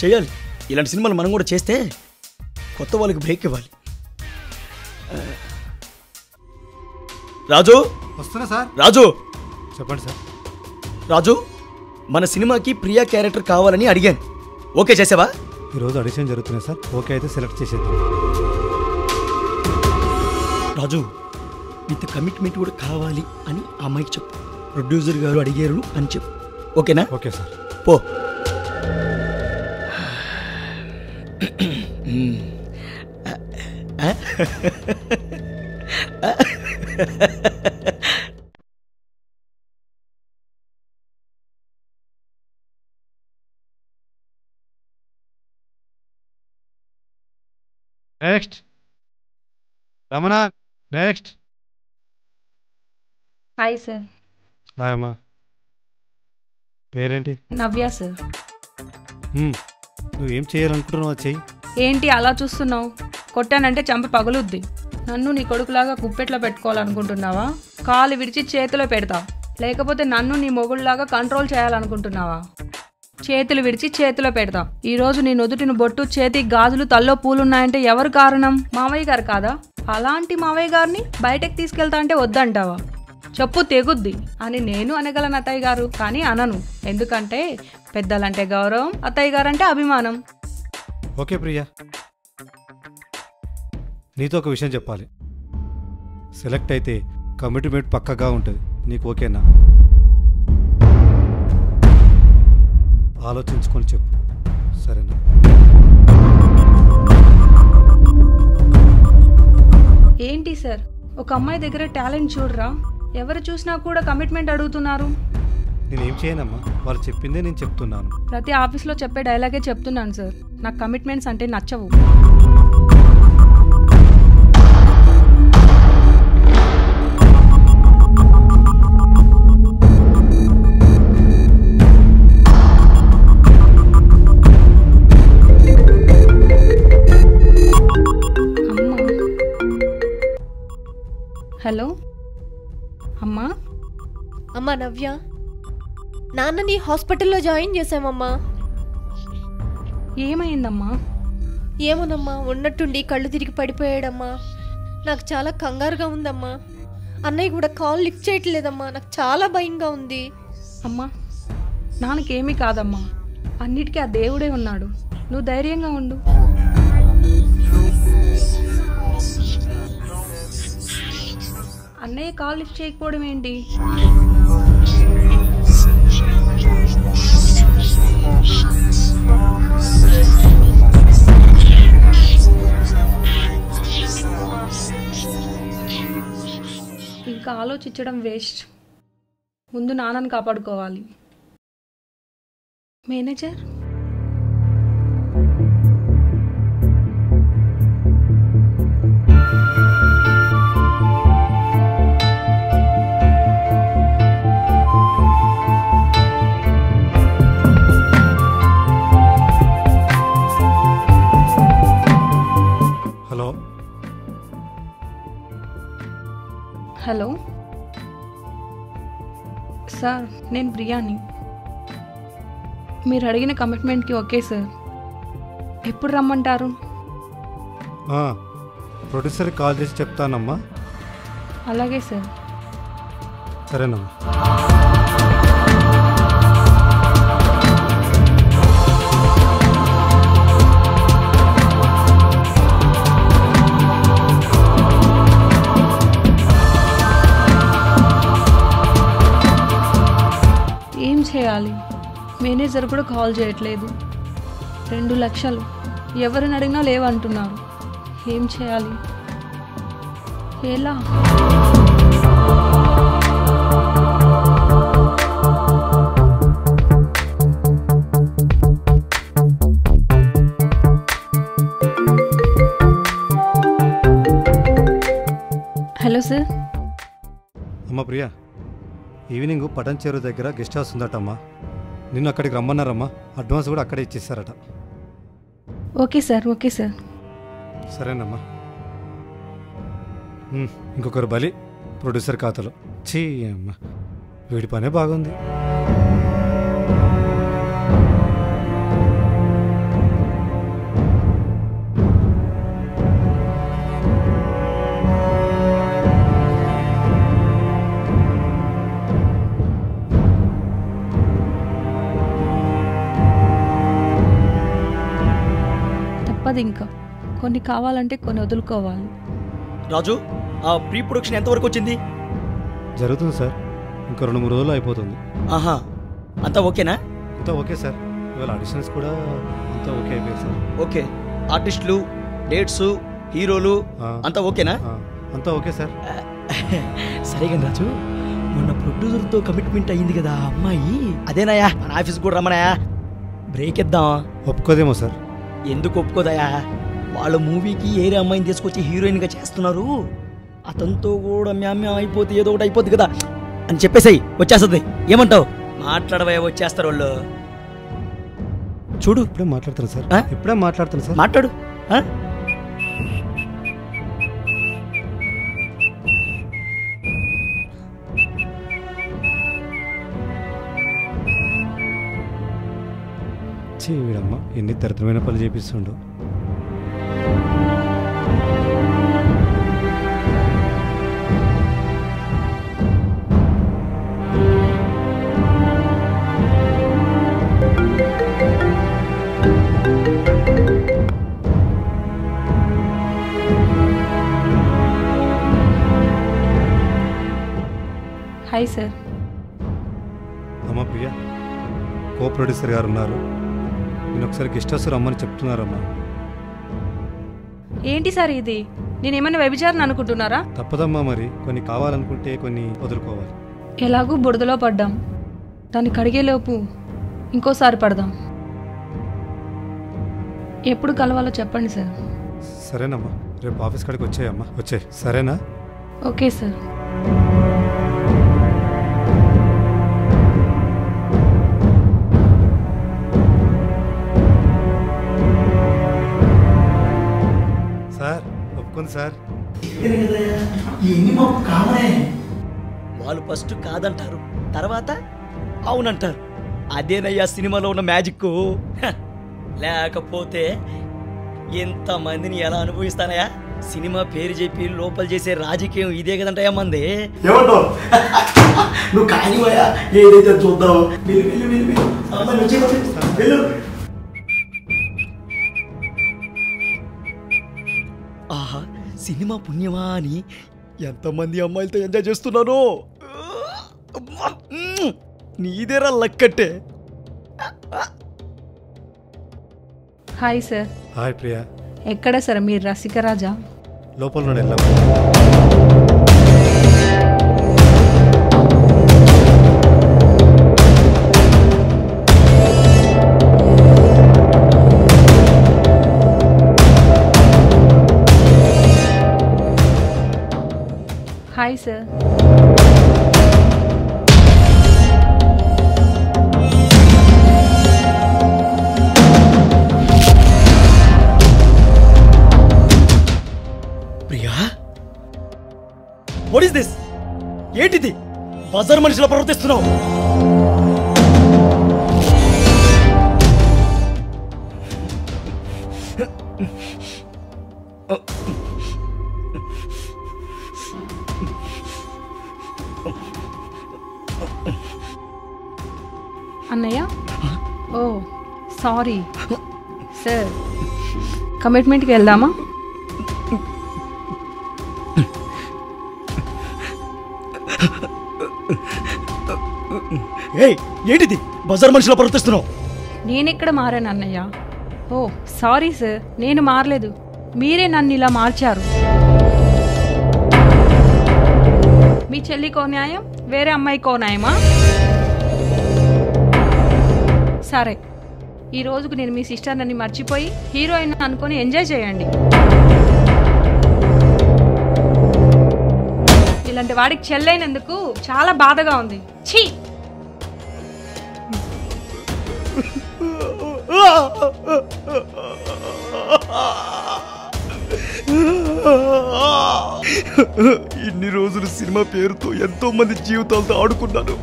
చేయాలి. ఇలాంటి సినిమాలు మనం కూడా చేస్తే కొత్త వాళ్ళకి బ్రేక్ ఇవ్వాలి. రాజు వస్తున్నా సార్. రాజు చెప్పండి సార్. రాజు, మన సినిమాకి ప్రియా క్యారెక్టర్ కావాలని అడిగాను, ఓకే చేసావా? ఈరోజు ఆడిషన్ జరుగుతున్నాయి సార్, ఓకే అయితే సెలెక్ట్ చేసేద్దాం. రాజు, ఇంత కమిట్మెంట్ కూడా కావాలి అని ఆ అమ్మాయికి చెప్పు. ప్రొడ్యూసర్ గారు అడిగారు అని చెప్పు, ఓకేనా? Okay sir. పో. Next Ramana. Next. Hi sir. Hi అమ్మా. పేరేంటి? నవ్య సార్. నువ్వేం చేయాలనుకుంటున్నావు అది చెయ్యి. ఏంటి అలా చూస్తున్నావు? కొట్టానంటే చంప పగులుద్ది. నన్ను నీ కొడుకులాగా కుప్పెట్లో పెట్టుకోవాలనుకుంటున్నావా? కాలు విడిచి చేతిలో పెడతా, లేకపోతే నన్ను నీ మొగుళ్ళలాగా కంట్రోల్ చేయాలనుకుంటున్నావా? చేతులు విడిచి చేతిలో పెడతా. ఈరోజు నీ నుదుటిన బొట్టు, చేతి గాజులు, తల్లో పూలున్నాయంటే ఎవరు కారణం? మావయ్య గారు కాదా? అలాంటి మావయ్య గారిని బయటకు తీసుకెళ్తా అంటే వద్దంటావా? చెప్పు తెగుద్ది అని నేను అనగలను అత్తయ్య గారు, కానీ అనను. ఎందుకంటే పెద్దలంటే గౌరవం, అత్తయ్య గారు అంటే అభిమానం. ఓకే ప్రియా, నీతో ఒక విషయం చెప్పాలి. సెలెక్ట్ అయితే కమిట్మెంట్ పక్కగా ఉంటుంది. నీకు ఓకేనా? ఆలోచించుకొని చెప్పు, సరేనా? ఏంటి సార్, ఒక అమ్మాయి దగ్గర టాలెంట్ చూడరా? ఎవరు చూసినా కూడా కమిట్మెంట్ అడుగుతున్నారు. నేనేం చేయనమ్మా, వాళ్ళు చెప్పిందే నేను చెప్తున్నాను. ప్రతి ఆఫీస్లో చెప్పే డైలాగే చెప్తున్నాను సార్, నాకు కమిట్మెంట్స్ అంటే నచ్చవు. హలో అమ్మా. అమ్మా నవ్య, నాన్నని హాస్పిటల్లో జాయిన్ చేసామమ్మా. ఏమైందమ్మా? ఏమోనమ్మా, ఉన్నట్టుండి కళ్ళు తిరిగి పడిపోయాడమ్మా. నాకు చాలా కంగారుగా ఉందమ్మా. అన్నయ్య కూడా కాల్ లిఫ్ట్ చేయట్లేదమ్మా. నాకు చాలా భయంగా ఉంది. అమ్మా, నాన్నకేమీ కాదమ్మా, అన్నిటికీ ఆ దేవుడే ఉన్నాడు. నువ్వు ధైర్యంగా ఉండు. అన్నయ్య కాల్ లిఫ్ట్ చేయకపోవడం ఏంటి? ఇంకా ఆలోచించడం వేస్ట్. ముందు నాన్నని కాపాడుకోవాలి. మేనేజర్, హలో సార్, నేను ప్రియాని. మీరు అడిగిన కమిట్మెంట్కి ఓకే సార్. ఎప్పుడు రమ్మంటారు? ప్రొడ్యూసర్కి కాల్ చేసి చెప్తానమ్మా. అలాగే సార్. సరేనమ్మా. ఏం చేయాలి? మేనేజర్ కూడా కాల్ చేయట్లేదు. 2 లక్షలు ఎవరిని అడిగినా లేవంటున్నారు. ఏం చేయాలి? ఎలా? Hello sir. అమ్మ ప్రియా, ఈవినింగ్ పటన్ చెరువు దగ్గర గెస్ట్ హౌస్ ఉందటమ్మా. నిన్ను అక్కడికి రమ్మన్నారమ్మా. అడ్వాన్స్ కూడా అక్కడే ఇచ్చేస్తారట. Okay sir, okay sir. సరేనమ్మా. ఇంకొకరు బలి ప్రొడ్యూసర్ ఖాతాలో. చీ అమ్మా, వీడి పనే బాగుంది. తప్పదు, ఇంకా కొన్ని కావాలంటే కొన్ని వదులుకోవాలి. రాజు, ఆ ప్రీ ప్రొడక్షన్ ఎంతవరకు వచ్చింది? జరుగుతుంది సార్, ఇంకో 2-3 రోజులు అయిపోతుంది. ఆహా, అంతా ఓకేనా? అంతా ఓకే సార్. ఇవాళ ఆడిషన్స్ కూడా అంతా ఓకే అయిపోయింది సార్. ఓకే, ఆర్టిస్టులు, డేట్స్, హీరోలు అంతా ఓకేనా? అంతా ఓకే సార్. సరే కానీ రాజు, మొన్న ప్రొడ్యూసర్తో కమిట్మెంట్ అయ్యింది కదా అమ్మాయి, అదేనాయా మన ఆఫీస్ కూడా రమ్మనాయా, బ్రేక్ ఇద్దాం. ఒప్పుకోదేమో సార్. ఎందుకు ఒప్పుకోదాయా? వాళ్ళ మూవీకి ఏరే అమ్మాయిని తీసుకొచ్చి హీరోయిన్గా చేస్తున్నారు, అతనితో కూడా మ్యామ్యాం అయిపోతే ఏదో ఒకటి అయిపోద్ది కదా అని చెప్పేసాయి, వచ్చేస్తుంది. ఏమంటావు? మాట్లాడవా, వచ్చేస్తారు వాళ్ళు. చూడు, ఇప్పుడే మాట్లాడతాను సార్. ఇప్పుడే మాట్లాడతాను సార్. మాట్లాడు. వీడమ్మ ఎన్ని దరిద్రమైన పనులు చేపిస్తుండో. Hi sir. అమ్మా ప్రియా, కో ప్రొడ్యూసర్ గారు ఉన్నారు, నేను ఒకసారి గెస్ట్ హౌస్ రమ్మని చెప్తున్నారమ్మా. ఏంటి సార్ ఇది? నేనేమన్నా వ్యభిచారణ అనుకుంటున్నారా? తప్పదమ్మా, మరి కొన్ని కావాలనుకుంటే కొన్ని వదులుకోవాలి. ఎలాగూ బురదలో పడ్డాం, దాన్ని కడిగేలోపు ఇంకోసారి పడదాం. ఎప్పుడు కలవాలో చెప్పండి సార్. సరేనమ్మా, రేపు ఆఫీస్ కాడికి వచ్చేయమ్మా. వచ్చే సరేనా? Okay sir. సార్ ఒప్పుకుంది సార్. వాళ్ళు ఫస్ట్ కాదంటారు, తర్వాత అవునంటారు. అదేనయ్యా సినిమాలో ఉన్న మ్యాజిక్. లేకపోతే ఎంతమందిని ఎలా అనుభవిస్తానయ్యా? సినిమా పేరు చెప్పి లోపల చేసే రాజకీయం ఇదే కదంటయ్యా మంది. నువ్వు కానివయ్యా, ఏదైతే చూద్దాం. ఆహా, సినిమా పుణ్యమా అని ఎంతమంది అమ్మాయిలతో ఎంజాయ్ చేస్తున్నాను. నీదేరా లక్కట్టే. Hi sir. హాయ్ ప్రియా. ఎక్కడ సార్ మీరు రసికరాజా? లోపల నుండి వెళ్ళాం. Hi sir. Priya, what is this? ఏంటిది? బజార్ మనిషిలా ప్రవర్తిస్తున్నావు. అన్నయ్య, ఓ సారీ సార్. కమిట్మెంట్కి వెళ్దామా? ఏంటిది? బజార్ మనిషిలో ప్రవర్తిస్తున్నావు. నేనెక్కడ మారాను అన్నయ్య? ఓ సారీ సార్, నేను మారలేదు, మీరే నన్ను ఇలా మార్చారు. మీ చెల్లికో న్యాయం, వేరే అమ్మాయికో న్యాయమా? సరే, ఈ రోజుకు నేను మీ సిస్టర్ నన్ను మర్చిపోయి హీరోయిన్ అనుకొని ఎంజాయ్ చేయండి. ఇలాంటి వాడికి చెల్లైనందుకు చాలా బాధగా ఉంది. ఛీ! ఇన్ని రోజులు సినిమా పేరుతో ఎంతో మంది జీవితాలతో ఆడుకున్నాను.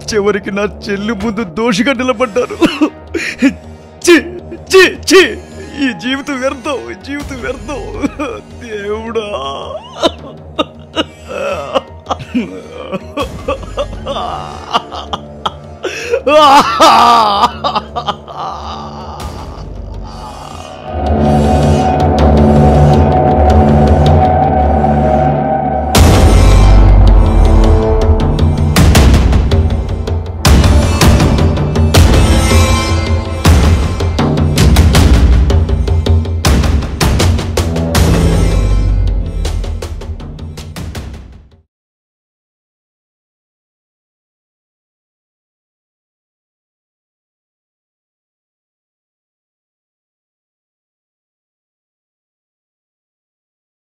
చివరికి నా చెల్లి ముందు దోషిగా నిలబడ్డాను. ఈ జీవితం వ్యర్థం, జీవితం వ్యర్థం. దేవుడా,